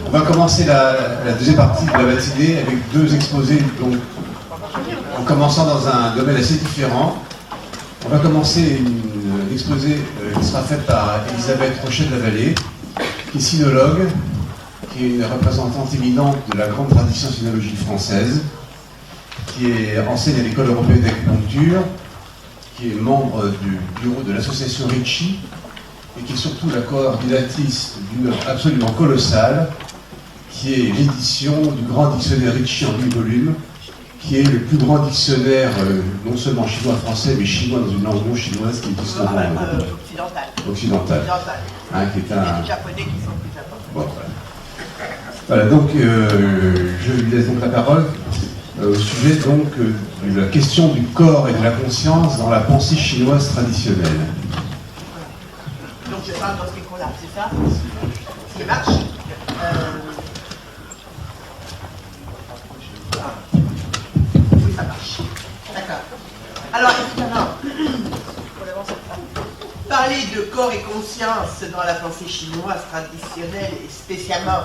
On va commencer la deuxième partie de la matinée avec deux exposés, donc, en commençant dans un domaine assez différent. On va commencer un exposé qui sera fait par Elisabeth Rochet-de-la-Vallée, qui est sinologue, qui est une représentante éminente de la grande tradition sinologique française, qui enseigne à l'école européenne d'acupuncture, qui est membre du bureau de l'association Ricci, et qui est surtout la coordinatrice d'une œuvre absolument colossale, qui est l'édition du grand dictionnaire Ricci en 8 volumes, qui est le plus grand dictionnaire, non seulement chinois-français, mais chinois dans une langue non chinoise qui existe dans le monde. Occidental. Hein, qui est un... Les Japonais qui sont plus importants. Bon, voilà, donc je lui laisse donc la parole au sujet donc de la question du corps et de la conscience dans la pensée chinoise traditionnelle. Donc je parle dans ce micro-là, c'est ça? Ce qui marche. Oui, ça marche. D'accord. Alors, évidemment, parler de corps et conscience dans la pensée chinoise traditionnelle et spécialement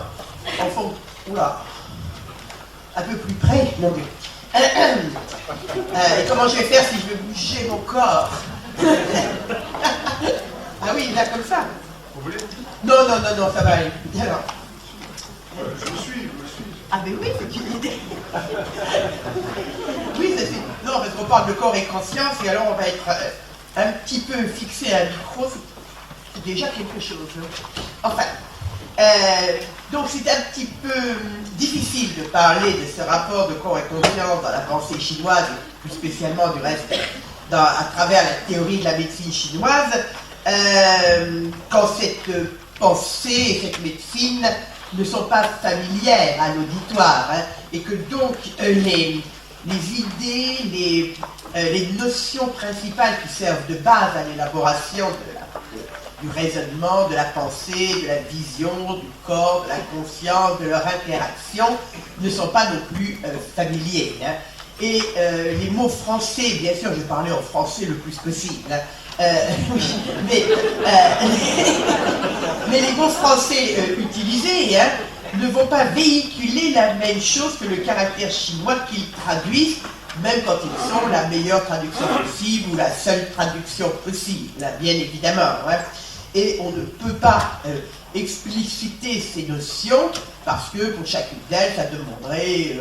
en fond, un peu plus près, mon Dieu. Et comment je vais faire si je veux bouger mon corps? Ah oui, là comme ça. Vous voulez? Non, ça va aller. Alors. Je vous suis. Ah mais oui, c'est une idée. Oui, c'est... Non, parce qu'on parle de corps et conscience, et alors on va être un petit peu fixé à un micro, c'est déjà quelque chose. Enfin, donc c'est un petit peu difficile de parler de ce rapport de corps et conscience dans la pensée chinoise, plus spécialement du reste, à travers la théorie de la médecine chinoise, quand cette pensée et cette médecine ne sont pas familières à l'auditoire, hein, et que donc les idées, les notions principales qui servent de base à l'élaboration du raisonnement, de la pensée, de la vision, du corps, de la conscience, de leur interaction, ne sont pas non plus familiers. Hein. Et les mots français, bien sûr, je parlais en français le plus possible, hein, mais les mots français utilisés hein, ne vont pas véhiculer la même chose que le caractère chinois qu'ils traduisent, même quand ils sont la meilleure traduction possible ou la seule traduction possible, là, bien évidemment. Hein. Et on ne peut pas expliciter ces notions parce que pour chacune d'elles, ça demanderait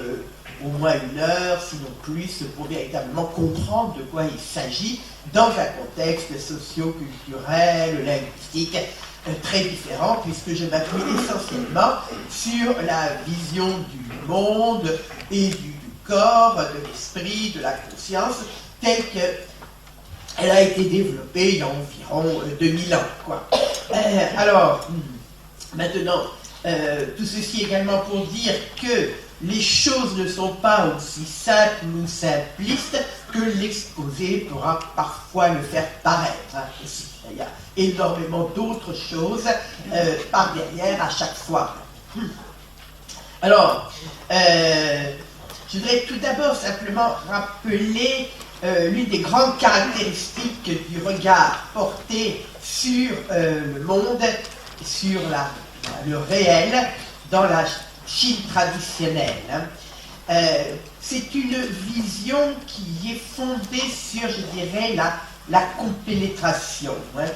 au moins 1 heure, sinon plus, pour véritablement comprendre de quoi il s'agit dans un contexte socio-culturel, linguistique, très différent, puisque je m'appuie essentiellement sur la vision du monde et du corps, de l'esprit, de la conscience, telle qu'elle a été développée il y a environ 2000 ans. Quoi. Alors, maintenant, tout ceci également pour dire que les choses ne sont pas aussi simples ou simplistes que l'exposé pourra parfois le faire paraître. Hein, aussi. Il y a énormément d'autres choses par derrière à chaque fois. Alors, je voudrais tout d'abord simplement rappeler l'une des grandes caractéristiques du regard porté sur le monde, sur le réel, dans la Chine traditionnelle. Hein. C'est une vision qui est fondée sur, je dirais, la compénétration. Hein.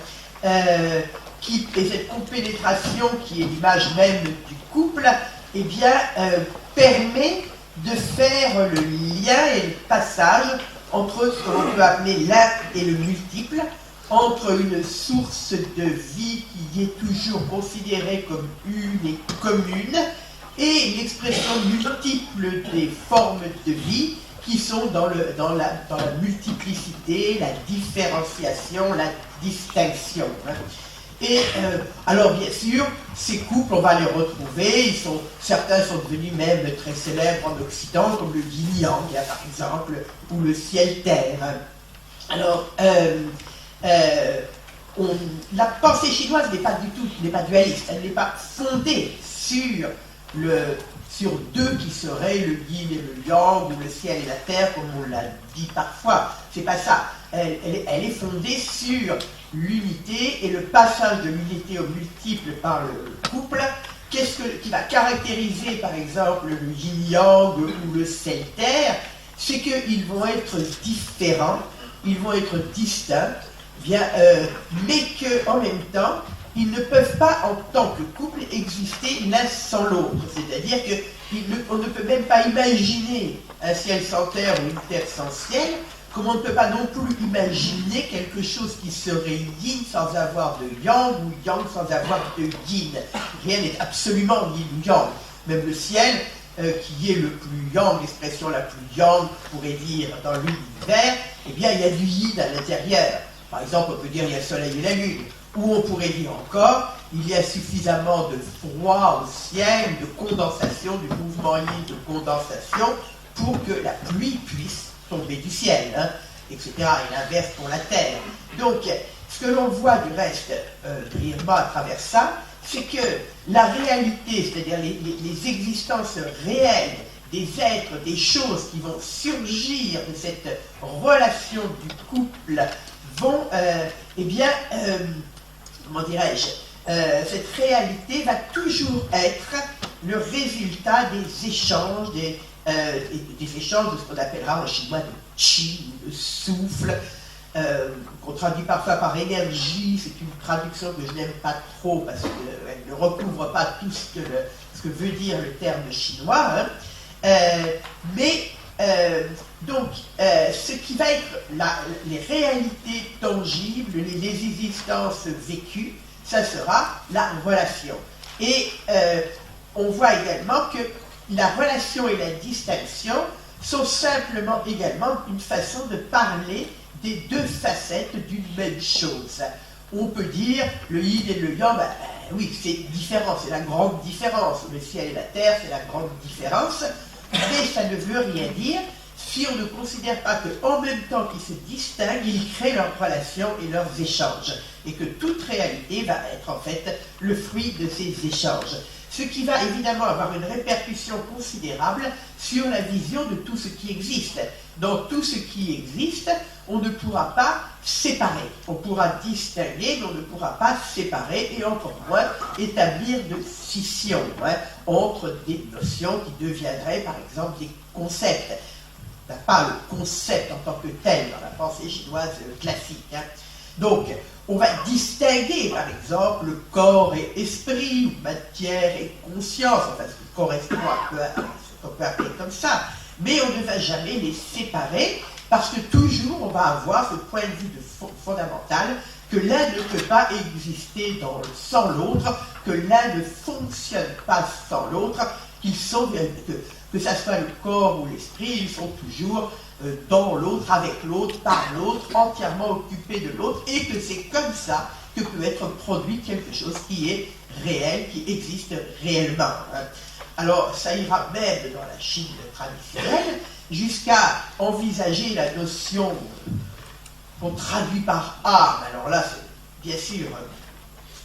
Et cette compénétration, qui est l'image même du couple, eh bien, permet de faire le lien et le passage entre ce qu'on peut appeler l'un et le multiple, entre une source de vie qui est toujours considérée comme une et commune, et l'expression multiple des formes de vie qui sont dans la multiplicité, la différenciation, la distinction. Hein. Et alors bien sûr, ces couples, on va les retrouver, certains sont devenus même très célèbres en Occident, comme le yin-yang, par exemple, ou le ciel-terre. Alors, la pensée chinoise n'est pas dualiste, elle n'est pas fondée sur deux qui seraient le yin et le yang, ou le ciel et la terre, comme on l'a dit parfois. C'est pas ça. Elle est fondée sur l'unité et le passage de l'unité au multiple par le couple. Qu'est-ce qui va caractériser, par exemple, le yin-yang ou le ciel-terre? C'est qu'ils vont être différents, ils vont être distincts, mais qu'en même temps, ils ne peuvent pas, en tant que couple, exister l'un sans l'autre. C'est-à-dire qu'on ne peut même pas imaginer un ciel sans terre ou une terre sans ciel, comme on ne peut pas non plus imaginer quelque chose qui serait yin sans avoir de yang, ou yang sans avoir de yin. Rien n'est absolument yin ou yang. Même le ciel, qui est le plus yang, l'expression la plus yang, on pourrait dire, dans l'univers, eh bien, il y a du yin à l'intérieur. Par exemple, on peut dire il y a le soleil et la lune. Ou on pourrait dire encore, il y a suffisamment de froid au ciel, de condensation, du mouvement yin de condensation, pour que la pluie puisse tomber du ciel, hein, etc. Et l'inverse pour la terre. Donc, ce que l'on voit du reste, brièvement à travers ça, c'est que la réalité, c'est-à-dire les existences réelles des êtres, des choses qui vont surgir de cette relation du couple, vont, comment dirais-je, cette réalité va toujours être le résultat des échanges, des échanges de ce qu'on appellera en chinois de qi, de souffle, qu'on traduit parfois par énergie. C'est une traduction que je n'aime pas trop parce qu'elle ne recouvre pas tout ce que veut dire le terme chinois. Hein. Donc, ce qui va être les réalités tangibles, les existences vécues, ça sera la relation. Et on voit également que la relation et la distinction sont simplement également une façon de parler des deux facettes d'une même chose. On peut dire le yin et le yang, oui, c'est différent, c'est la grande différence. Le ciel et la terre, c'est la grande différence, mais ça ne veut rien dire si on ne considère pas qu'en même temps qu'ils se distinguent, ils créent leurs relations et leurs échanges, et que toute réalité va être en fait le fruit de ces échanges. Ce qui va évidemment avoir une répercussion considérable sur la vision de tout ce qui existe. Dans tout ce qui existe, on ne pourra pas séparer. On pourra distinguer, mais on ne pourra pas séparer, et encore moins établir de scission entre des notions qui deviendraient par exemple des concepts. Pas le concept en tant que tel dans la pensée chinoise classique. Hein. Donc, on va distinguer, par exemple, corps et esprit, ou matière et conscience, enfin, ce qui correspond à ce qu'on peut appeler comme ça, mais on ne va jamais les séparer, parce que toujours on va avoir ce point de vue fondamental, que l'un ne peut pas exister sans l'autre, que l'un ne fonctionne pas sans l'autre, qu'ils sont, que ça soit le corps ou l'esprit, ils sont toujours dans l'autre, avec l'autre, par l'autre, entièrement occupés de l'autre, et que c'est comme ça que peut être produit quelque chose qui est réel, qui existe réellement. Hein. Alors, ça ira même dans la Chine traditionnelle, jusqu'à envisager la notion qu'on traduit par âme. Alors là, c'est bien sûr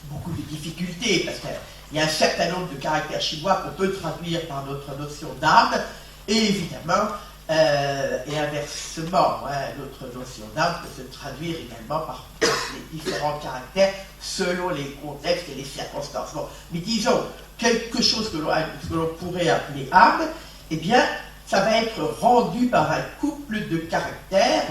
beaucoup de difficultés, parce qu'il y a un certain nombre de caractères chinois qu'on peut traduire par notre notion d'âme, et évidemment, et inversement, notre notion d'âme peut se traduire également par les différents caractères selon les contextes et les circonstances. Bon, mais disons, quelque chose que l'on pourrait appeler âme, eh bien, ça va être rendu par un couple de caractères,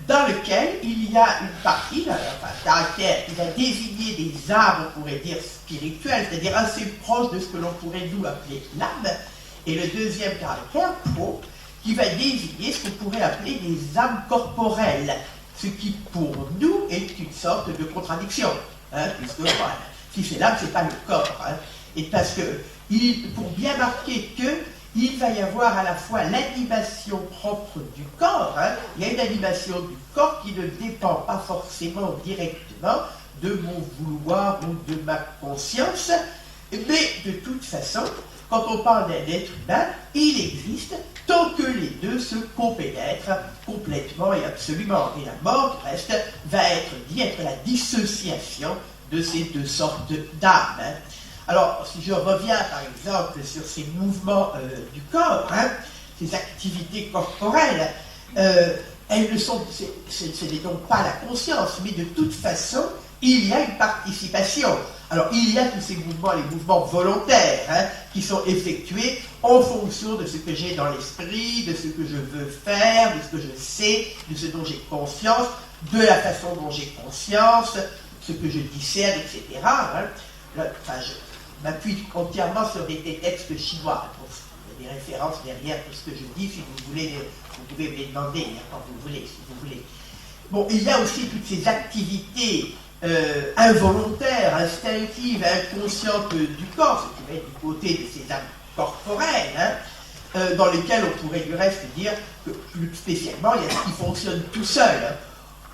dans lequel il y a une partie, un caractère qui va désigner des âmes, on pourrait dire spirituelles, c'est-à-dire assez proche de ce que l'on pourrait nous appeler l'âme, et le deuxième caractère, pro, qui va désigner ce qu'on pourrait appeler des âmes corporelles, ce qui pour nous est une sorte de contradiction, hein, puisque si c'est l'âme, c'est pas le corps, hein, et parce que pour bien marquer il va y avoir à la fois l'animation propre du corps, hein. Il y a une animation du corps qui ne dépend pas forcément directement de mon vouloir ou de ma conscience, mais de toute façon, quand on parle d'un être humain, il existe tant que les deux se compénètrent complètement et absolument. Et la mort, du reste, va être la dissociation de ces deux sortes d'âmes. Hein. Alors, si je reviens par exemple sur ces mouvements du corps, hein, ces activités corporelles, elles ne sont, ce n'est donc pas la conscience, mais de toute façon, il y a une participation. Alors, il y a tous ces mouvements, les mouvements volontaires, hein, qui sont effectués en fonction de ce que j'ai dans l'esprit, de ce que je veux faire, de ce que je sais, de ce dont j'ai conscience, de la façon dont j'ai conscience, ce que je discerne, etc. Hein. Là, enfin, je m'appuie entièrement sur des textes chinois. Donc, il y a des références derrière tout ce que je dis. Si vous voulez, vous pouvez me les demander quand vous voulez, si vous voulez. Bon, il y a aussi toutes ces activités involontaires, instinctives, inconscientes du corps, ce qui va être du côté de ces âmes corporelles, hein, dans lesquelles on pourrait du reste dire que plus spécialement, il y a ce qui fonctionne tout seul. Hein.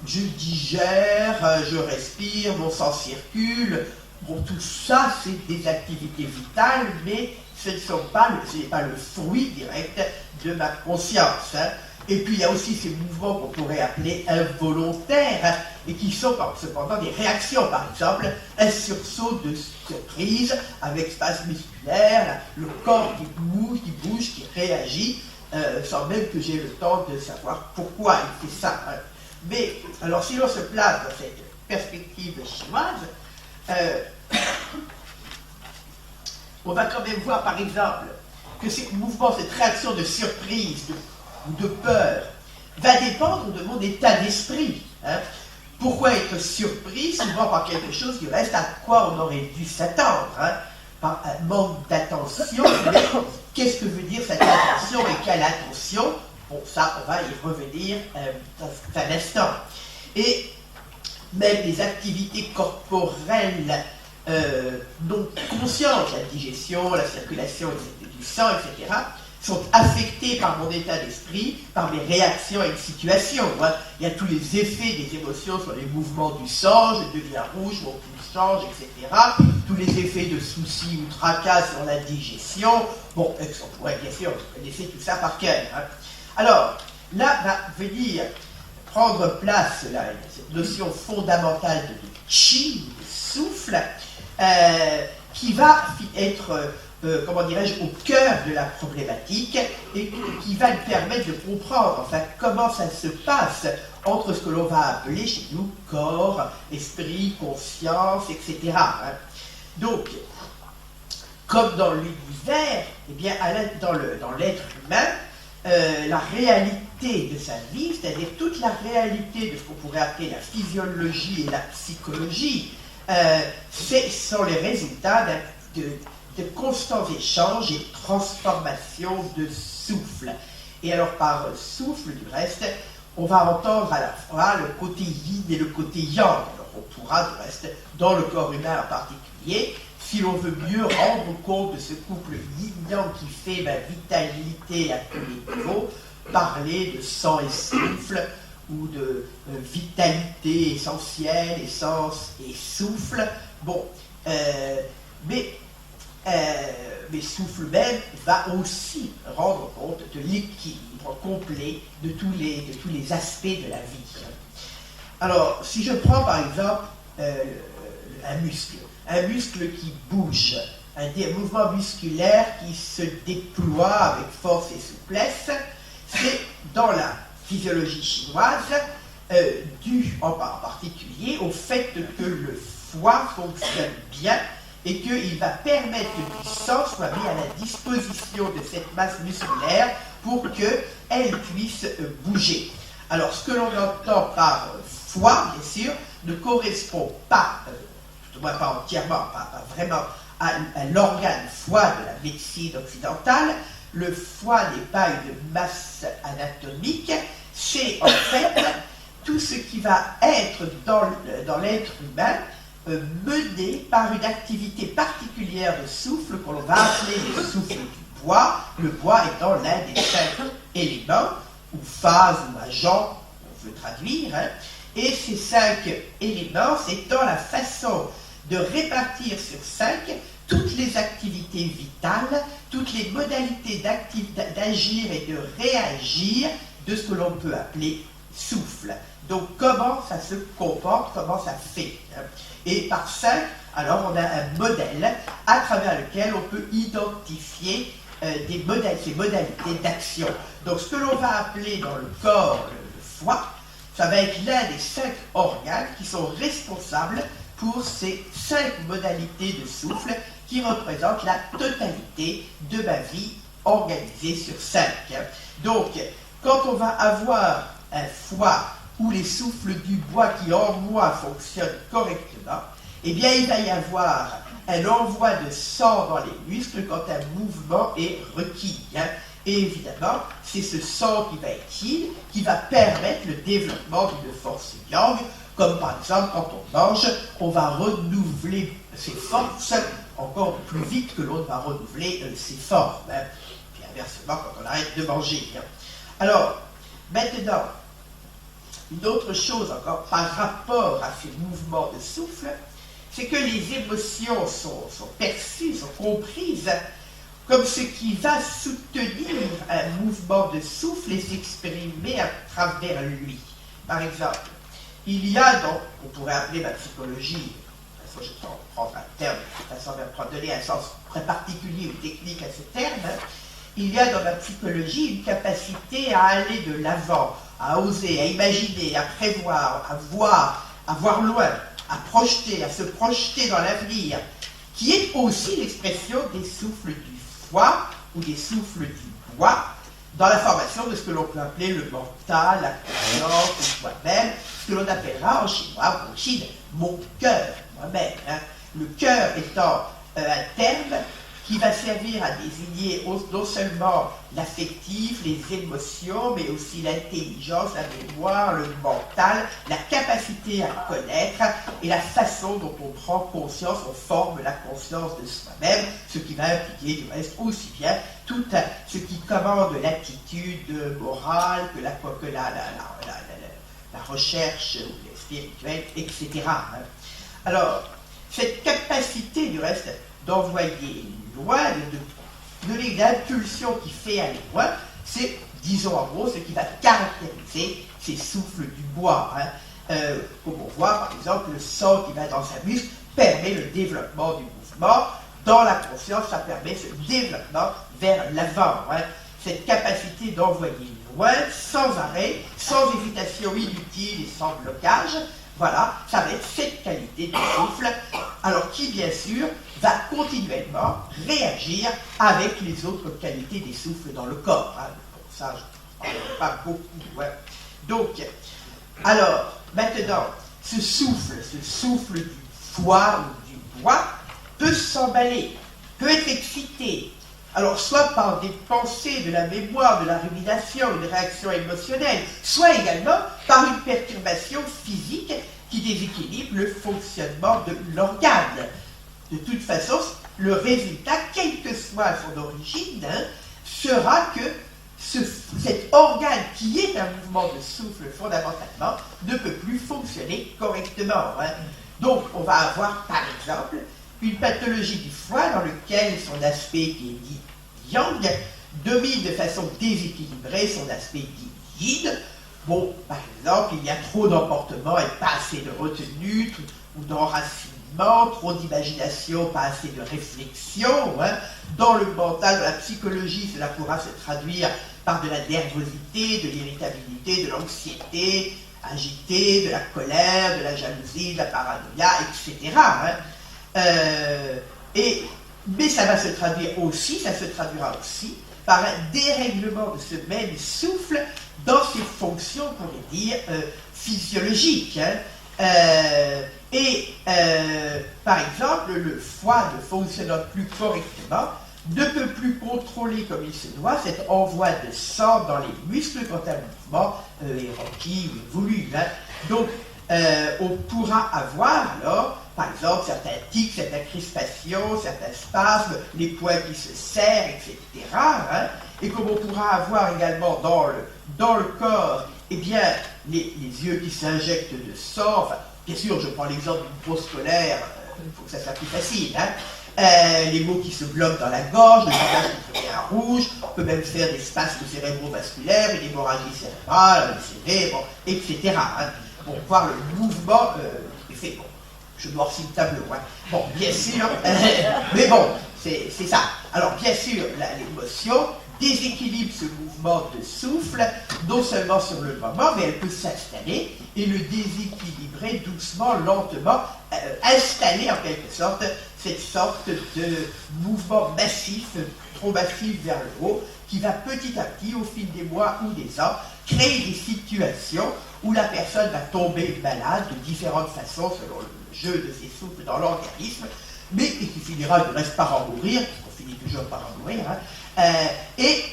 Je digère, je respire, mon sang circule. Bon, tout ça, c'est des activités vitales, mais ce n'est pas le fruit direct de ma conscience. Hein. Et puis, il y a aussi ces mouvements qu'on pourrait appeler involontaires, hein, et qui sont cependant des réactions. Par exemple, un sursaut de surprise avec spasme musculaire, le corps qui bouge, qui réagit, sans même que j'ai le temps de savoir pourquoi il fait ça. Hein. Mais, alors, si l'on se place dans cette perspective chinoise, on va quand même voir, par exemple, que ces mouvements, cette réaction de surprise ou de peur, va dépendre de mon état d'esprit. Hein. Pourquoi être surpris souvent par quelque chose du reste à quoi on aurait dû s'attendre, hein, par un manque d'attention. Qu'est-ce que veut dire cette attention et quelle attention? Bon, ça, on va y revenir dans un instant. Et même les activités corporelles non conscientes, la digestion, la circulation du sang, etc., sont affectées par mon état d'esprit, par mes réactions à une situation. Hein. Il y a tous les effets des émotions sur les mouvements du sang, je deviens rouge, mon pouls change, etc. Tous les effets de soucis ou tracas sur la digestion. Bon, on pourrait bien sûr, vous connaissez tout ça par cœur. Hein. Alors, là va venir prendre place là, cette notion fondamentale de chi, de souffle, qui va être, comment dirais-je, au cœur de la problématique et qui va nous permettre de comprendre enfin, comment ça se passe entre ce que l'on va appeler chez nous corps, esprit, conscience, etc. Hein. Donc, comme dans l'univers, eh bien, dans l'être humain, la réalité de sa vie, c'est-à-dire toute la réalité de ce qu'on pourrait appeler la physiologie et la psychologie, sont les résultats de constants échanges et transformations de souffle. Et alors par souffle, du reste, on va entendre à la fois le côté yin et le côté yang. Alors on pourra, du reste, dans le corps humain en particulier, si l'on veut mieux rendre compte de ce couple yin-yang qui fait ma vitalité à tous les niveaux, parler de sang et souffle, ou de vitalité essentielle, essence et souffle. Bon, mais souffle même va aussi rendre compte de l'équilibre complet de tous les aspects de la vie. Alors, si je prends par exemple un muscle qui bouge, un mouvement musculaire qui se déploie avec force et souplesse, c'est dans la physiologie chinoise, dû en particulier au fait que le foie fonctionne bien et qu'il va permettre que du sang soit mis à la disposition de cette masse musculaire pour qu'elle puisse bouger. Alors, ce que l'on entend par foie, bien sûr, ne correspond pas, tout au moins pas entièrement, pas vraiment, à l'organe foie de la médecine occidentale. Le foie n'est pas une masse anatomique, c'est en fait tout ce qui va être dans l'être humain mené par une activité particulière de souffle qu'on va appeler le souffle du bois, le bois étant l'un des 5 éléments, ou phases, ou agents, on veut traduire, hein. Et ces 5 éléments, c'est dans la façon de répartir sur 5 toutes les activités vitales, toutes les modalités d'agir et de réagir de ce que l'on peut appeler souffle. Donc comment ça se comporte, comment ça fait. Et par 5, alors on a un modèle à travers lequel on peut identifier ces modalités d'action. Donc ce que l'on va appeler dans le corps le foie. Ça va être l'un des 5 organes qui sont responsables pour ces 5 modalités de souffle qui représentent la totalité de ma vie organisée sur 5. Donc, quand on va avoir un foie où les souffles du bois qui en moi fonctionnent correctement, eh bien il va y avoir un envoi de sang dans les muscles quand un mouvement est requis. Et évidemment, c'est ce sang qui va être utile, qui va permettre le développement d'une force yang, comme par exemple quand on mange, on va renouveler ses forces encore plus vite que l'on va renouveler ses formes. Puis inversement, quand on arrête de manger. Alors, maintenant, une autre chose encore par rapport à ces mouvements de souffle, c'est que les émotions sont perçues, sont comprises comme ce qui va soutenir un mouvement de souffle et s'exprimer à travers lui. Par exemple, il y a donc, on pourrait appeler ma psychologie, de toute façon je vais prendre un terme, de toute façon je vais donner un sens très particulier ou technique à ce terme, il y a dans ma psychologie une capacité à aller de l'avant, à oser, à imaginer, à prévoir, à voir loin, à se projeter dans l'avenir, qui est aussi l'expression des souffles du foie ou des souffles du bois dans la formation de ce que l'on peut appeler le mental, la conscience, le soi-même, ce que l'on appellera en chinois ou en Chine mon cœur, moi-même. Le cœur étant un terme qui va servir à désigner non seulement l'affectif, les émotions, mais aussi l'intelligence, la mémoire, le mental, la capacité à connaître et la façon dont on prend conscience, on forme la conscience de soi-même, ce qui va impliquer du reste aussi bien tout ce qui commande l'attitude morale que la recherche spirituelle, etc. Alors, cette capacité du reste d'envoyer loin, de donner une impulsion qui fait aller loin, c'est, disons en gros, ce qui va caractériser ces souffles du bois. Comme on voit, par exemple, le sang qui va dans sa muscle permet le développement du mouvement. Dans la conscience, ça permet ce développement vers l'avant. Cette capacité d'envoyer loin, sans arrêt, sans hésitation inutile et sans blocage, voilà, ça va être cette qualité de souffle, alors qui, bien sûr, va continuellement réagir avec les autres qualités des souffles dans le corps. Pour ça, je ne parle pas beaucoup. Donc, alors, maintenant, ce souffle du foie ou du bois, peut s'emballer, peut être excité, alors soit par des pensées, de la mémoire, de la rumination, une réaction émotionnelle, soit également par une perturbation physique qui déséquilibre le fonctionnement de l'organe. De toute façon, le résultat, quelle que soit son origine, sera que cet organe qui est un mouvement de souffle fondamentalement ne peut plus fonctionner correctement. Donc on va avoir par exemple une pathologie du foie dans lequel son aspect qui est dit yang domine de façon déséquilibrée son aspect dit yin. Bon, par exemple, il y a trop d'emportement et pas assez de retenue ou d'enracinement, trop d'imagination, pas assez de réflexion. Dans le mental, dans la psychologie, cela pourra se traduire par de la nervosité, de l'irritabilité, de l'anxiété agitée, de la colère, de la jalousie, de la paranoïa, etc. Mais ça va se traduira aussi par un dérèglement de ce même souffle dans ses fonctions, on pourrait dire, physiologiques. Par exemple, le foie ne fonctionnant plus correctement, ne peut plus contrôler comme il se doit cet envoi de sang dans les muscles quand un mouvement est requis ou est voulu. Donc, on pourra avoir alors, par exemple, certains tics, certaines crispations, certains spasmes, les poings qui se serrent, etc. Et comme on pourra avoir également dans le corps, eh bien, les yeux qui s'injectent de sang. Enfin, bien sûr, je prends l'exemple d'une pause scolaire, il faut que ça soit plus facile. Les mots qui se bloquent dans la gorge, le visage qui devient rouge, on peut même faire des spasmes cérébrovasculaires, une hémorragie cérébrale, le cérébro, etc. Pour voir le mouvement fait. Bon, je noircis le tableau. Bon, bien sûr, mais bon, c'est ça. Alors, bien sûr, l'émotion déséquilibre ce mouvement de souffle, non seulement sur le moment, mais elle peut s'installer et le déséquilibrer doucement, lentement, installer en quelque sorte cette sorte de mouvement massif, trop massif vers le haut, qui va petit à petit, au fil des mois ou des ans, créer des situations où la personne va tomber malade de différentes façons selon le jeu de ses souffles dans l'organisme, mais qui finira du reste par en mourir, puisqu'on finit toujours par en mourir, et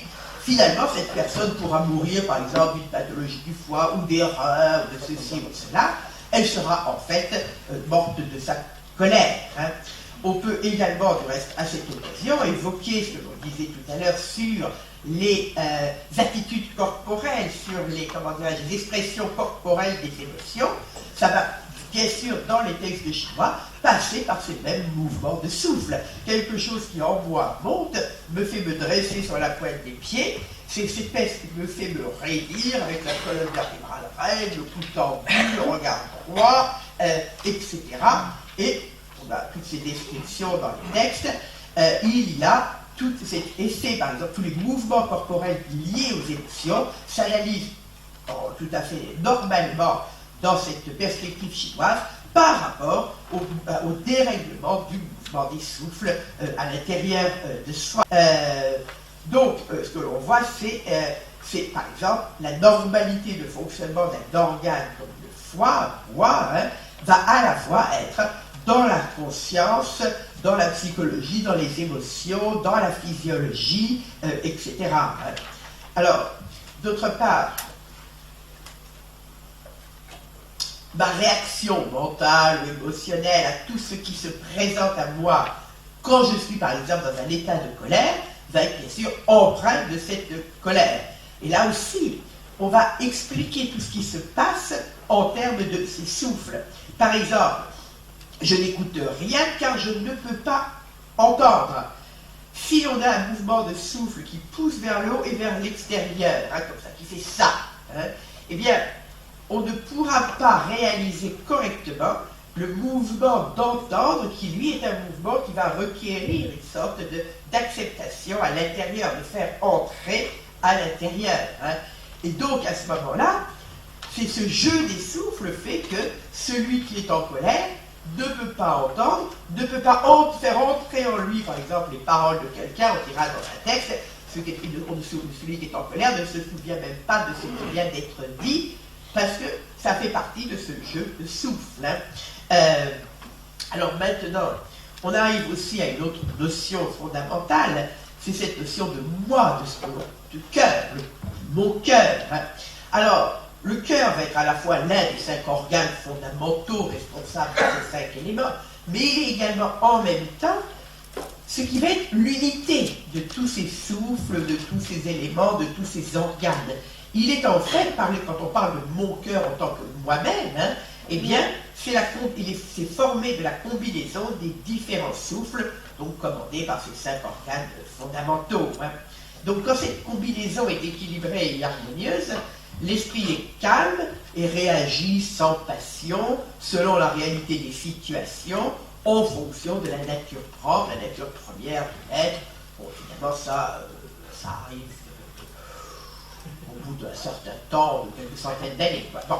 finalement cette personne pourra mourir par exemple d'une pathologie du foie ou des reins ou de ceci ou de cela, elle sera en fait morte de sa colère. On peut également, du reste, à cette occasion, évoquer ce que l'on disait tout à l'heure sur les attitudes corporelles, sur les, les expressions corporelles des émotions. Ça va, bien sûr, dans les textes chinois, passer par ces mêmes mouvements de souffle. Quelque chose qui en moi monte, me fait me dresser sur la pointe des pieds, c'est cette peste qui me fait me raidir avec la colonne vertébrale raide, le cou tendu, le regard droit, etc. Et on a toutes ces descriptions dans les textes. Il y a tout cet effet, par exemple, tous les mouvements corporels liés aux émotions s'analysent tout à fait normalement dans cette perspective chinoise par rapport au dérèglement du mouvement des souffles à l'intérieur de soi. Donc, ce que l'on voit, c'est par exemple la normalité de fonctionnement d'un organe comme le foie, va à la fois être dans la conscience, dans la psychologie, dans les émotions, dans la physiologie, etc. Alors, d'autre part, ma réaction mentale ou émotionnelle à tout ce qui se présente à moi quand je suis par exemple dans un état de colère va être bien sûr empreinte de cette colère. Et là aussi, on va expliquer tout ce qui se passe en termes de ces souffles. Par exemple, je n'écoute rien car je ne peux pas entendre. Si on a un mouvement de souffle qui pousse vers le haut et vers l'extérieur, comme ça, qui fait ça, eh bien, on ne pourra pas réaliser correctement le mouvement d'entendre qui, lui, est un mouvement qui va requérir une sorte d'acceptation à l'intérieur, de faire entrer à l'intérieur. Et donc, à ce moment-là, c'est ce jeu des souffles fait que celui qui est en colère ne peut pas entendre, ne peut pas faire entrer en lui, par exemple, les paroles de quelqu'un, on dira dans un texte, celui qui est en colère ne se souvient même pas de ce qui vient d'être dit, parce que ça fait partie de ce jeu de souffle. Alors maintenant, on arrive aussi à une autre notion fondamentale, c'est cette notion de moi, de cœur, mon cœur. Alors, le cœur va être à la fois l'un des 5 organes fondamentaux responsables de ces 5 éléments, mais il est également en même temps ce qui va être l'unité de tous ces souffles, de tous ces éléments, de tous ces organes. Il est en fait, quand on parle de mon cœur en tant que moi-même, eh bien, c'est formé de la combinaison des différents souffles, donc commandés par ces 5 organes fondamentaux. Donc quand cette combinaison est équilibrée et harmonieuse, l'esprit est calme et réagit sans passion, selon la réalité des situations, en fonction de la nature propre, la nature première de l'être. Bon, finalement, ça arrive au bout d'un certain temps, de quelques centaines d'années. Bon,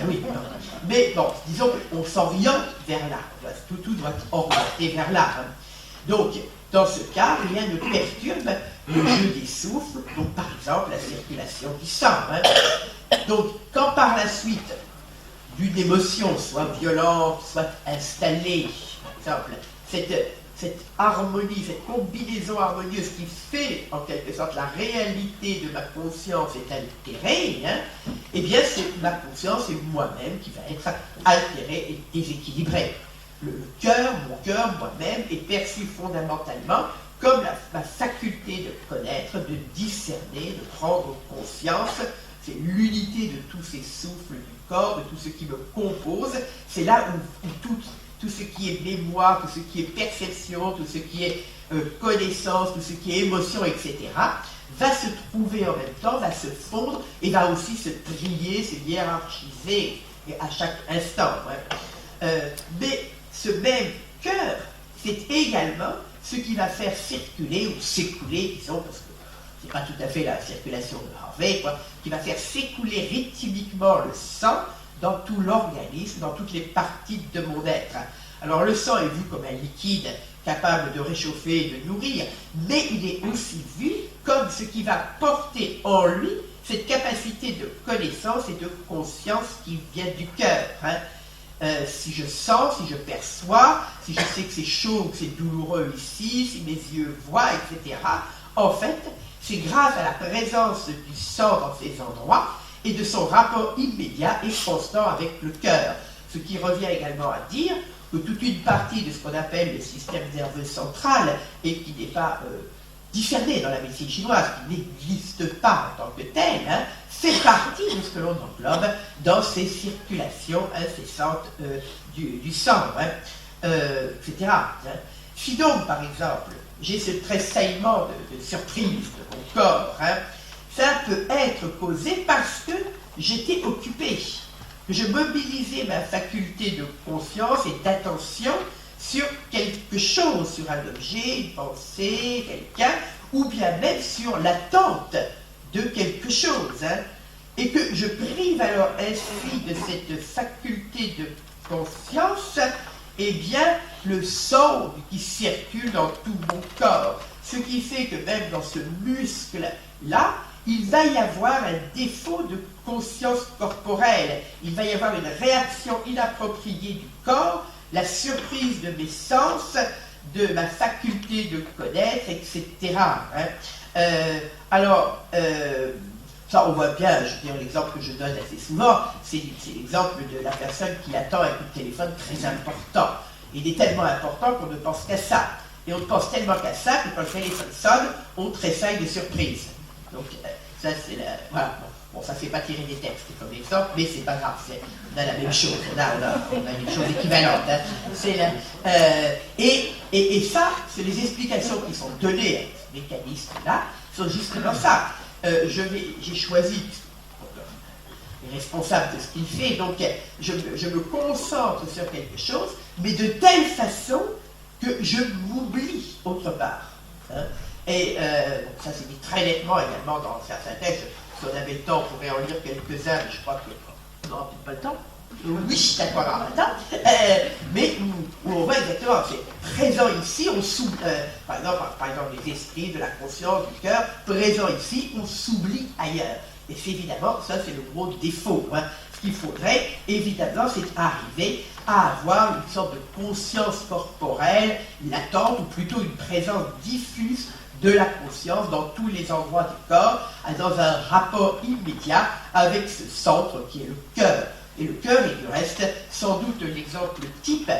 oui, non. Mais bon, disons qu'on s'oriente vers là. Tout doit être orienté vers là. Donc, dans ce cas, rien ne perturbe le jeu des souffles, donc par exemple la circulation du sang. Donc, quand par la suite d'une émotion, soit violente, soit installée, par exemple, cette harmonie, cette combinaison harmonieuse qui fait en quelque sorte la réalité de ma conscience est altérée, eh bien c'est ma conscience et moi-même qui va être altérée et déséquilibrée. Le cœur, mon cœur, moi-même, est perçu fondamentalement comme ma faculté de connaître, de discerner, de prendre conscience. C'est l'unité de tous ces souffles du corps, de tout ce qui me compose. C'est là où tout ce qui est mémoire, tout ce qui est perception, tout ce qui est connaissance, tout ce qui est émotion, etc., va se trouver en même temps, va se fondre et va aussi se trier, se hiérarchiser à chaque instant. Mais ce même cœur, c'est également ce qui va faire circuler ou s'écouler, disons, parce que c'est pas tout à fait la circulation de Harvey, quoi, qui va faire s'écouler rythmiquement le sang dans tout l'organisme, dans toutes les parties de mon être. Alors le sang est vu comme un liquide capable de réchauffer et de nourrir, mais il est aussi vu comme ce qui va porter en lui cette capacité de connaissance et de conscience qui vient du cœur. Si je sens, si je perçois, si je sais que c'est chaud, que c'est douloureux ici, si mes yeux voient, etc., en fait, c'est grâce à la présence du sang dans ces endroits et de son rapport immédiat et constant avec le cœur. Ce qui revient également à dire que toute une partie de ce qu'on appelle le système nerveux central et qui n'est pas discerné dans la médecine chinoise, qui n'existe pas en tant que tel, fait partie de ce que l'on englobe dans ces circulations incessantes du sang, etc. Si donc, par exemple, j'ai ce tressaillement de surprise de mon corps, ça peut être causé parce que j'étais occupé, que je mobilisais ma faculté de conscience et d'attention sur quelque chose, sur un objet, une pensée, quelqu'un, ou bien même sur l'attente de quelque chose, et que je prive alors ainsi de cette faculté de conscience, eh bien, le sang qui circule dans tout mon corps. Ce qui fait que même dans ce muscle-là, il va y avoir un défaut de conscience corporelle. Il va y avoir une réaction inappropriée du corps, la surprise de mes sens, de ma faculté de connaître, etc. Ça on voit bien, je veux dire, l'exemple que je donne assez souvent, c'est l'exemple de la personne qui attend un coup de téléphone très important. Il est tellement important qu'on ne pense qu'à ça. Et on ne pense tellement qu'à ça que quand le téléphone sonne, on tressaille de surprise. Donc ça c'est la... Voilà. Bon, ça ne fait pas tirer des textes comme exemple, mais c'est pas grave, on a la même chose, on a une chose équivalente. Et ça, c'est les explications qui sont données à ce mécanisme-là, sont justement ça. J'ai choisi les responsables de ce qu'il fait, donc je me concentre sur quelque chose, mais de telle façon que je m'oublie autre part. Ça c'est dit très nettement également dans certains textes. Si on avait le temps, on pourrait en lire quelques-uns, mais je crois qu'on n'aura peut-être pas le temps. Oui, d'accord, on aura le temps. Mais où on voit exactement, c'est présent ici, on s'oublie, par exemple, les esprits, de la conscience, du cœur, présent ici, on s'oublie ailleurs. Et c'est évidemment, ça c'est le gros défaut. Ce qu'il faudrait, évidemment, c'est arriver à avoir une sorte de conscience corporelle latente, ou plutôt une présence diffuse de la conscience dans tous les endroits du corps, dans un rapport immédiat avec ce centre qui est le cœur. Et le cœur est du reste sans doute l'exemple type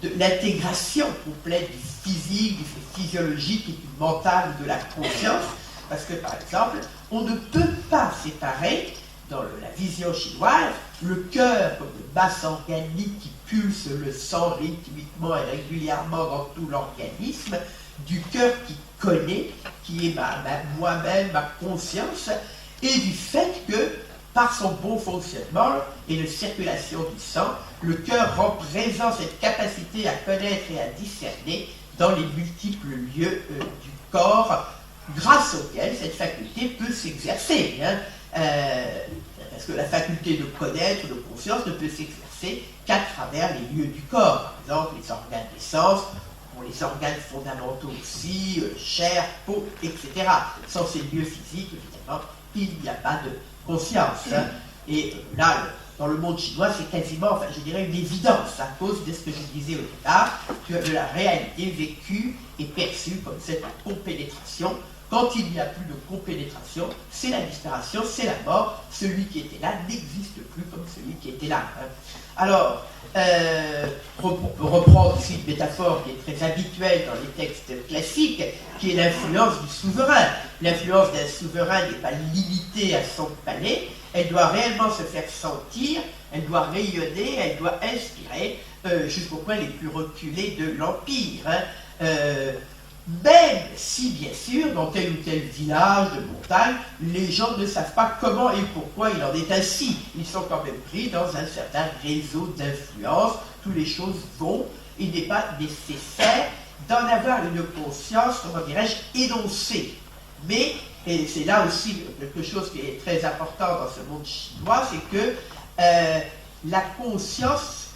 de l'intégration complète du physique, du physiologique et du mental de la conscience, parce que par exemple, on ne peut pas séparer, dans la vision chinoise, le cœur comme le masse organique qui pulse le sang rythmiquement et régulièrement dans tout l'organisme, du cœur qui connaît, qui est moi-même, ma conscience, et du fait que, par son bon fonctionnement et la circulation du sang, le cœur rend présent cette capacité à connaître et à discerner dans les multiples lieux du corps, grâce auxquels cette faculté peut s'exercer. Parce que la faculté de connaître, de conscience, ne peut s'exercer qu'à travers les lieux du corps. Par exemple, les organes des sens, les organes fondamentaux aussi, chair, peau, etc. Sans ces lieux physiques, évidemment, il n'y a pas de conscience. Et là, dans le monde chinois, c'est quasiment, enfin, je dirais, une évidence à cause de ce que je disais au départ, de la réalité vécue et perçue comme cette compénétration. Quand il n'y a plus de compénétration, c'est la disparition, c'est la mort. Celui qui était là n'existe plus comme celui qui était là. Alors, on peut reprendre ici une métaphore qui est très habituelle dans les textes classiques, qui est l'influence du souverain. L'influence d'un souverain n'est pas limitée à son palais, elle doit réellement se faire sentir, elle doit rayonner, elle doit inspirer jusqu'aux points les plus reculés de l'Empire. Même si, bien sûr, dans tel ou tel village de montagne, les gens ne savent pas comment et pourquoi il en est ainsi. Ils sont quand même pris dans un certain réseau d'influence, toutes les choses vont, il n'est pas nécessaire d'en avoir une conscience, comment dirais-je, énoncée. Mais, et c'est là aussi quelque chose qui est très important dans ce monde chinois, c'est que la conscience,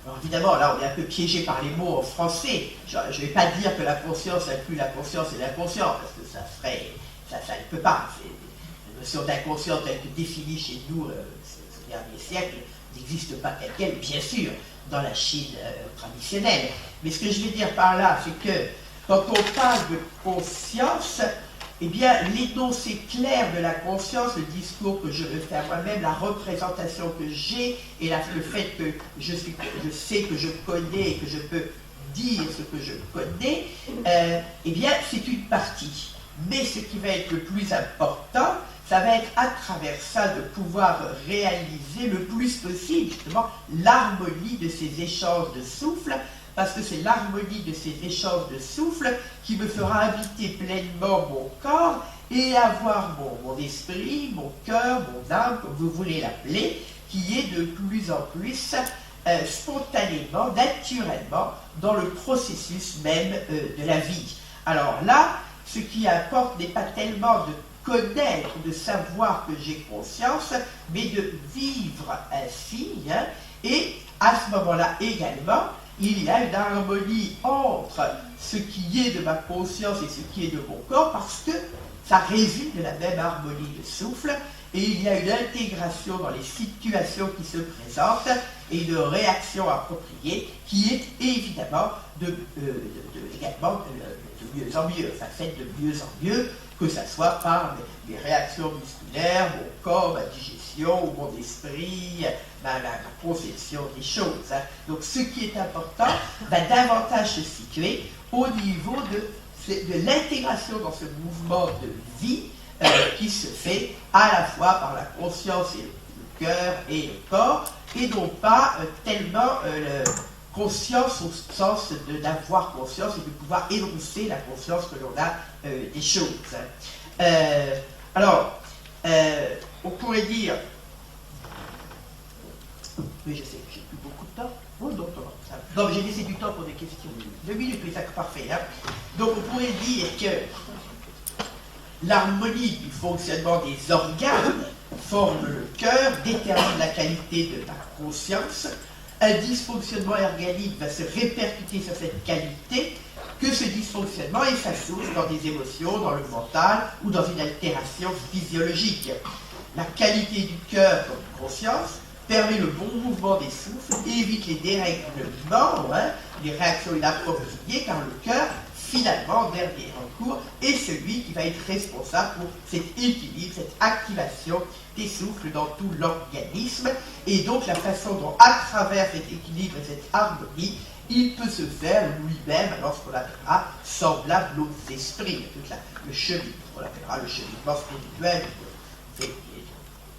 alors évidemment là on est un peu piégé par les mots en français, je ne vais pas dire que la conscience inclut la conscience et l'inconscient, parce que ça ne peut pas. La notion d'inconscient telle que définie chez nous ce dernier siècle n'existe pas telle quelle, bien sûr, dans la Chine traditionnelle. Mais ce que je veux dire par là, c'est que quand on parle de conscience, eh bien, l'énoncé clair de la conscience, le discours que je veux faire moi-même, la représentation que j'ai et le fait que je sais que je connais et que je peux dire ce que je connais, eh bien, c'est une partie. Mais ce qui va être le plus important, ça va être à travers ça de pouvoir réaliser le plus possible, justement, l'harmonie de ces échanges de souffle, parce que c'est l'harmonie de ces échanges de souffle qui me fera habiter pleinement mon corps et avoir mon esprit, mon cœur, mon âme, comme vous voulez l'appeler, qui est de plus en plus spontanément, naturellement, dans le processus même de la vie. Alors là, ce qui importe n'est pas tellement de connaître, de savoir que j'ai conscience, mais de vivre ainsi, hein, et à ce moment-là également, il y a une harmonie entre ce qui est de ma conscience et ce qui est de mon corps, parce que ça résulte de la même harmonie de souffle, et il y a une intégration dans les situations qui se présentent, et une réaction appropriée qui est évidemment également de mieux en mieux, enfin faite de mieux en mieux, que ce soit par les réactions musculaires, mon corps, ma digestion, ou mon esprit, ma conception des choses. Hein. Donc ce qui est important va davantage se situer au niveau de l'intégration dans ce mouvement de vie qui se fait à la fois par la conscience et le cœur et le corps, et non pas tellement conscience au sens d'avoir conscience et de pouvoir énoncer la conscience que l'on a des choses. Alors, on pourrait dire, mais je sais que j'ai plus beaucoup de temps. Oh non, non, j'ai laissé du temps pour des questions. 2 minutes, oui, c'est parfait. Hein. Donc on pourrait dire que l'harmonie du fonctionnement des organes forme le cœur, détermine la qualité de la conscience. Un dysfonctionnement organique va se répercuter sur cette qualité, que ce dysfonctionnement est sa source dans des émotions, dans le mental ou dans une altération physiologique. La qualité du cœur comme conscience permet le bon mouvement des souffles et évite les dérèglements, hein, les réactions inappropriées, car le cœur, finalement, en dernier recours, est celui qui va être responsable pour cet équilibre, cette activation des souffles dans tout l'organisme, et donc la façon dont, à travers cet équilibre et cette harmonie, il peut se faire lui-même, lorsqu'on l'appellera semblable aux esprits. Tout le cheminement, on l'appellera le cheminement spirituel, c'est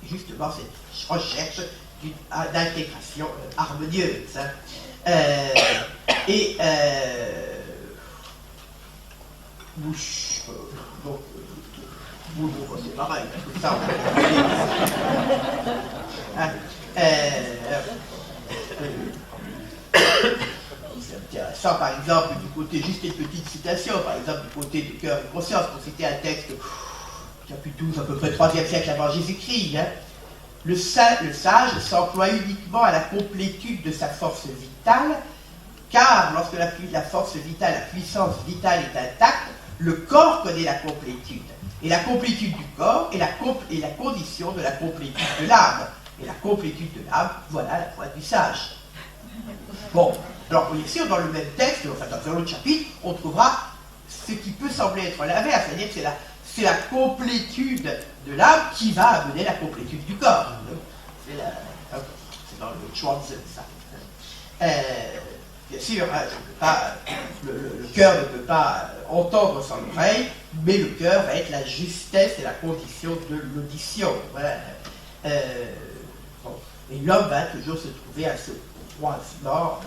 justement cette recherche d'intégration harmonieuse. Hein. C'est pareil, tout ça. C'est intéressant, par exemple, du côté, juste une petite citation, par exemple, du côté du cœur et conscience, pour citer un texte qui a pu tous à peu près 3e siècle avant Jésus-Christ. Hein. Le sage s'emploie uniquement à la complétude de sa force vitale, car lorsque la force vitale, la puissance vitale est intacte, le corps connaît la complétude. Et la complétude du corps est la condition de la complétude de l'âme. Et la complétude de l'âme, voilà la foi du sage. Bon, alors bien sûr, dans le même texte, enfin dans un autre chapitre, on trouvera ce qui peut sembler être l'inverse, c'est-à-dire que c'est la complétude de l'âme qui va amener la complétude du corps. C'est dans le Chuanzi, ça. Bien sûr, hein, le cœur ne peut pas entendre sans l'oreille, mais le cœur va être la justesse et la condition de l'audition. Voilà. Bon. Et l'homme va toujours se trouver à ce croisement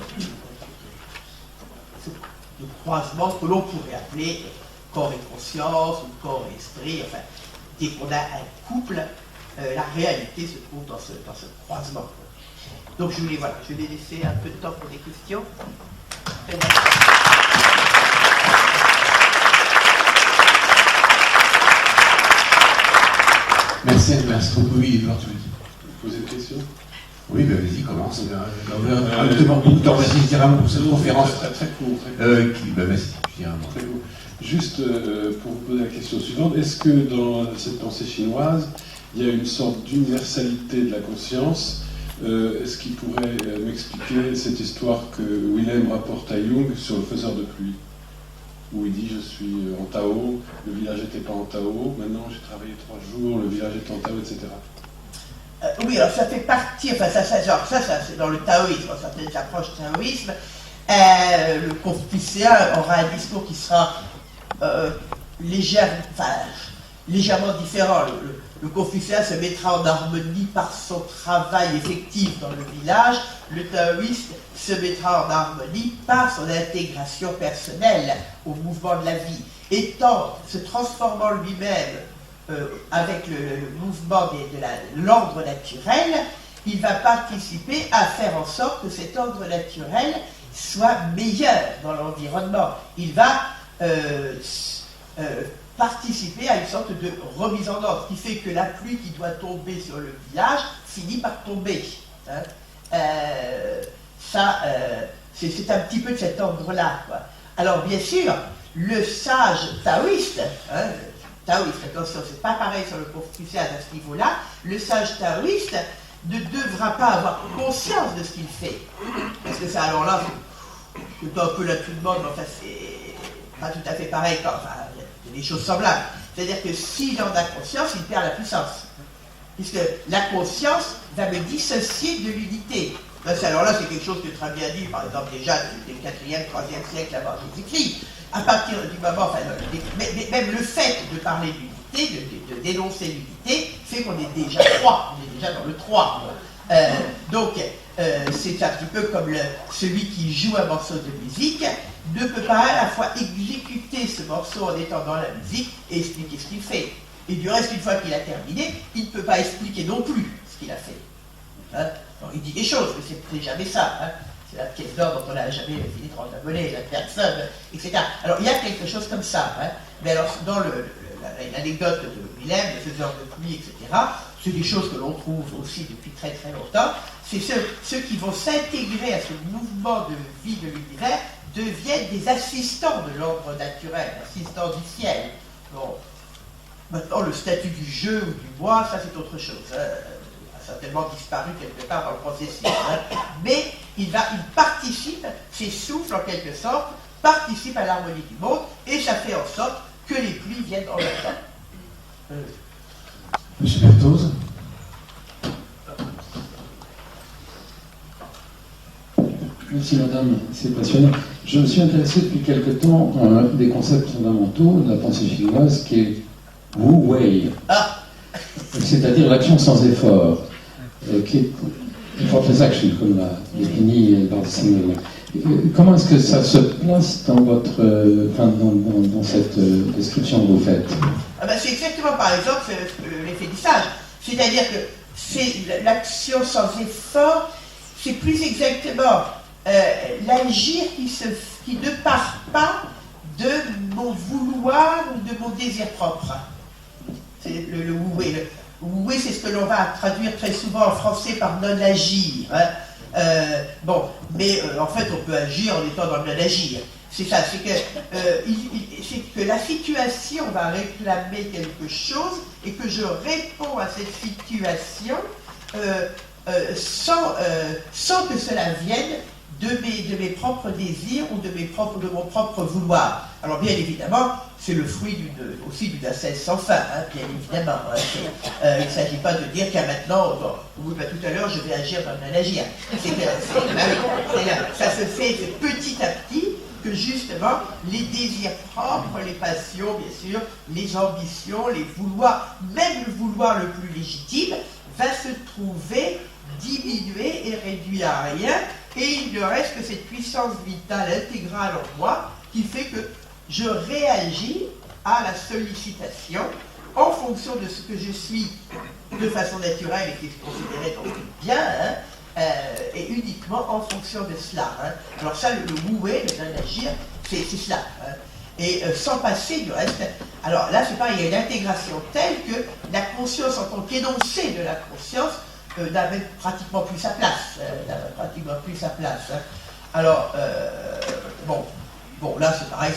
que l'on pourrait appeler corps et conscience, ou corps et esprit. Enfin, dès qu'on a un couple, la réalité se trouve dans ce croisement. Donc je vais laisser un peu de temps pour des questions. Merci beaucoup, oui, Edouard, tu veux dire. Vous posez une question? Oui, ben vas-y, commence. Vas-y, je dirais un mot pour cette conférence. Très court. Vas-y, je dirais un mot. Très court. Juste pour vous poser la question suivante, est-ce que dans cette pensée chinoise, il y a une sorte d'universalité de la conscience? Est-ce qu'il pourrait m'expliquer cette histoire que Willem rapporte à Jung sur le faiseur de pluie, où il dit je suis en Tao, le village n'était pas en Tao, maintenant j'ai travaillé 3 jours, le village est en Tao, etc. Oui, alors ça fait partie, enfin ça c'est dans le taoïsme, dans certaines approches taoïsme. Le Confucéen aura un discours qui sera légèrement différent. Le Confucéen se mettra en harmonie par son travail effectif dans le village. Le taoïste se mettra en harmonie par son intégration personnelle au mouvement de la vie. Se transformant lui-même avec le mouvement de l'ordre naturel, il va participer à faire en sorte que cet ordre naturel soit meilleur dans l'environnement. Il va participer à une sorte de remise en ordre, qui fait que la pluie qui doit tomber sur le village finit par tomber. C'est un petit peu de cet ordre-là. Alors bien sûr, le sage taoïste, attention, c'est pas pareil sur le Confucéen à ce niveau-là, le sage taoïste ne devra pas avoir conscience de ce qu'il fait. Parce que ça, alors là, c'est un peu là tout le monde, mais enfin, c'est pas tout à fait pareil, enfin, il y a des choses semblables. C'est-à-dire que s'il en a conscience, il perd la puissance. Puisque la conscience va me dissocier de l'unité. Alors là, c'est quelque chose que très bien dit, par exemple, déjà dès le 4e, 3e siècle avant Jésus-Christ. À partir du moment, enfin, même le fait de parler d'unité, de dénoncer l'unité, fait qu'on est déjà 3, on est déjà dans le 3. Donc, c'est un petit peu comme celui qui joue un morceau de musique ne peut pas à la fois exécuter ce morceau en étant dans la musique et expliquer ce qu'il fait. Et du reste, une fois qu'il a terminé, il ne peut pas expliquer non plus ce qu'il a fait. Alors, il dit des choses, mais c'est jamais ça. C'est la pièce d'or dont on n'a jamais fini de rendre la monnaie, la personne, etc. Alors, il y a quelque chose comme ça. Mais alors, dans l'anecdote de Willem, le faiseur de pluie, etc., c'est des choses que l'on trouve aussi depuis très très longtemps. C'est ceux qui vont s'intégrer à ce mouvement de vie de l'univers deviennent des assistants de l'ordre naturel, assistants du ciel. Bon. Maintenant, le statut du jeu ou du moi, ça c'est autre chose. A certainement disparu quelque part dans le processus. Mais il participe, ses souffles en quelque sorte, participent à l'harmonie du monde et ça fait en sorte que les pluies viennent en même temps. Monsieur Berthoz. Merci madame, c'est passionnant. Je me suis intéressé depuis quelque temps à un des concepts fondamentaux de la pensée chinoise qui est Wu Wei, c'est-à-dire l'action sans effort, qui est effortless action, comme l'a défini Bart Singer. Comment est-ce que ça se place dans dans cette description que vous faites? C'est exactement, par exemple, l'effet du sage. C'est-à-dire que c'est l'action sans effort, c'est plus exactement l'agir qui ne part pas de mon vouloir ou de mon désir propre. C'est le wu-wei. Le wu-wei, c'est ce que l'on va traduire très souvent en français par non-agir. Mais en fait, on peut agir en étant dans le non-agir. C'est ça, c'est que la situation va réclamer quelque chose et que je réponds à cette situation sans que cela vienne de mes propres désirs ou de mon propre vouloir. Alors bien évidemment, c'est le fruit aussi d'une ascèse sans fin, bien évidemment. Il ne s'agit pas de dire qu'à maintenant, tout à l'heure je vais agir dans le non-agir. Ça se fait petit à petit que justement les désirs propres, les passions, bien sûr, les ambitions, les vouloirs, même le vouloir le plus légitime, va se trouver diminué et réduit à rien, et il ne reste que cette puissance vitale intégrale en moi qui fait que je réagis à la sollicitation en fonction de ce que je suis de façon naturelle et qui est considéré comme bien, et uniquement en fonction de cela. Alors ça, le wu-wei, le non-agir, c'est cela. et sans passer du reste. Alors là, c'est pareil, il y a une intégration telle que la conscience en tant qu'énoncé de la conscience n'avait pratiquement plus sa place. Hein. Alors, bon, là, c'est pareil,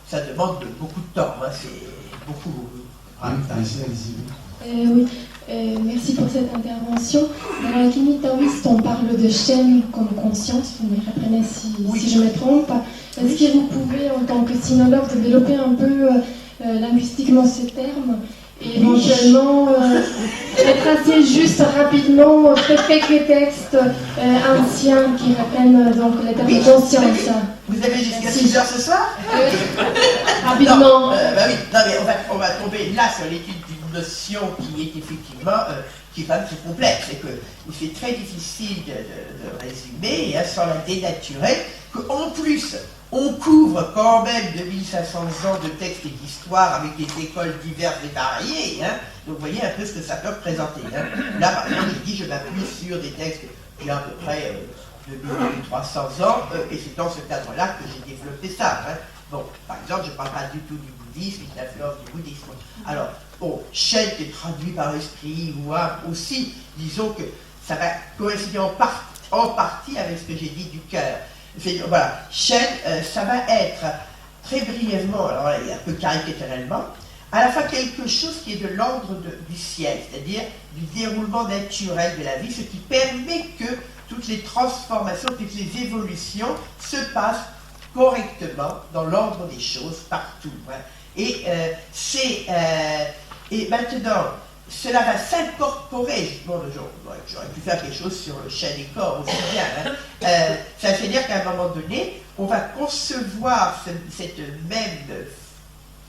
ça demande beaucoup de temps. Hein, c'est beaucoup. Oui, merci pour cette intervention. Dans la clinique taoïste, on parle de chaîne comme conscience. Vous me reprenez si je me trompe. Est-ce que vous pouvez, en tant que sinologue, développer un peu linguistiquement ces termes et éventuellement retracer juste rapidement quelques textes anciens qui reprennent donc les termes de conscience? Vous avez jusqu'à 6 heures ce soir? Rapidement. Non, oui, non, mais on va tomber là sur l'étude d'une notion qui est effectivement qui est quand même très complexe et que c'est très difficile de résumer sans la dénaturer, qu'en plus on couvre quand même 2500 ans de textes et d'histoire avec des écoles diverses et variées, hein. Donc vous voyez un peu ce que ça peut représenter. Hein. Là par exemple je dis je m'appuie sur des textes qui ont à peu près 2300 ans et c'est dans ce cadre-là que j'ai développé ça. Hein. Bon, par exemple je ne parle pas du tout du bouddhisme et de l'influence du bouddhisme. Alors, bon, Shen est traduit par l'esprit ou aussi, disons que ça va coïncider en partie avec ce que j'ai dit du cœur. Voilà, Shen, ça va être très brièvement, alors là, un peu caricaturalement, à la fois quelque chose qui est de l'ordre du ciel, c'est-à-dire du déroulement naturel de la vie, ce qui permet que toutes les transformations, toutes les évolutions se passent correctement dans l'ordre des choses partout. Hein. Et maintenant, cela va s'incorporer. Bon, j'aurais pu faire quelque chose sur le chêne et corps aussi bien. Hein. Ça veut dire qu'à un moment donné, on va concevoir cette même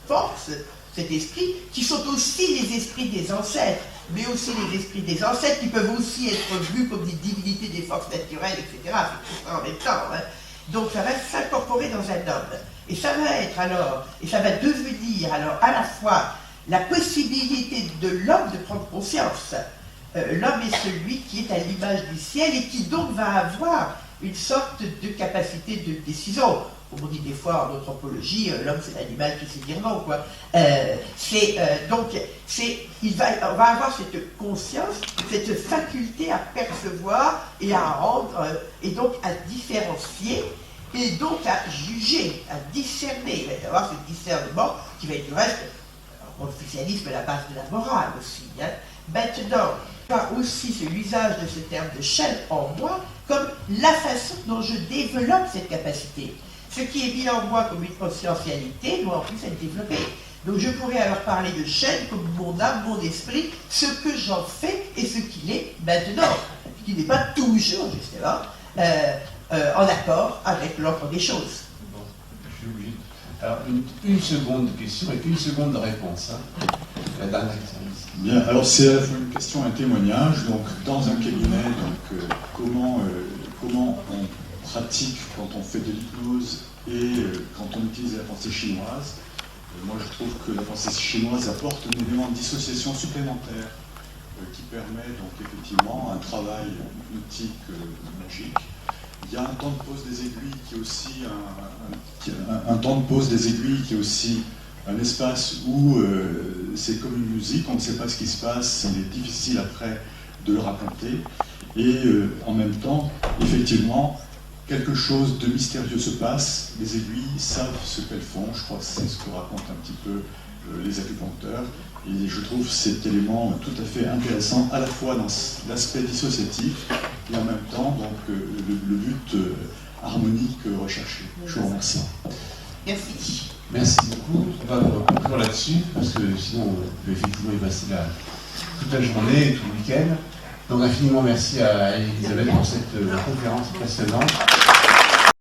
force, cet esprit, qui sont aussi les esprits des ancêtres, mais aussi les esprits des ancêtres qui peuvent aussi être vus comme des divinités des forces naturelles, etc. C'est tout ça en même temps. Hein. Donc ça va s'incorporer dans un homme. Et ça va être alors, et ça va devenir alors à la fois la possibilité de l'homme de prendre conscience. L'homme est celui qui est à l'image du ciel et qui donc va avoir une sorte de capacité de décision. Comme on dit des fois en anthropologie, l'homme c'est l'animal qui sait dire non, quoi. On va avoir cette conscience, cette faculté à percevoir et à rendre, et donc à différencier, et donc à juger, à discerner. Il va y avoir ce discernement qui va être du reste, le confucianisme, la base de la morale aussi. Hein. Maintenant, il y a aussi l'usage de ce terme de Shen en moi comme la façon dont je développe cette capacité. Ce qui est mis en moi comme une potentialité doit en plus être développé. Donc je pourrais alors parler de Shen comme mon âme, mon esprit, ce que j'en fais et ce qu'il est maintenant, ce qui n'est pas toujours justement en accord avec l'ordre des choses. Bon, je suis obligé. Alors une seconde de question et une seconde de réponse. Hein. La dernière question. Bien, alors c'est à la fois une question et un témoignage. Donc dans un cabinet, comment on pratique quand on fait de l'hypnose et quand on utilise la pensée chinoise. Moi je trouve que la pensée chinoise apporte un élément de dissociation supplémentaire qui permet donc effectivement un travail hypnotique magique. Il y a un temps de pause des aiguilles qui est aussi un temps de pause des aiguilles qui est aussi un espace où c'est comme une musique, on ne sait pas ce qui se passe, il est difficile après de le raconter. Et en même temps, effectivement, quelque chose de mystérieux se passe, les aiguilles savent ce qu'elles font, je crois que c'est ce que racontent un petit peu les acupuncteurs, et je trouve cet élément tout à fait intéressant, à la fois dans l'aspect dissociatif, et en même temps donc, le but harmonique recherché. Je vous remercie. Merci. Merci beaucoup. On va conclure là-dessus, parce que sinon on peut effectivement y passer toute la journée et tout le week-end. Donc infiniment merci à Elisabeth pour cette conférence passionnante.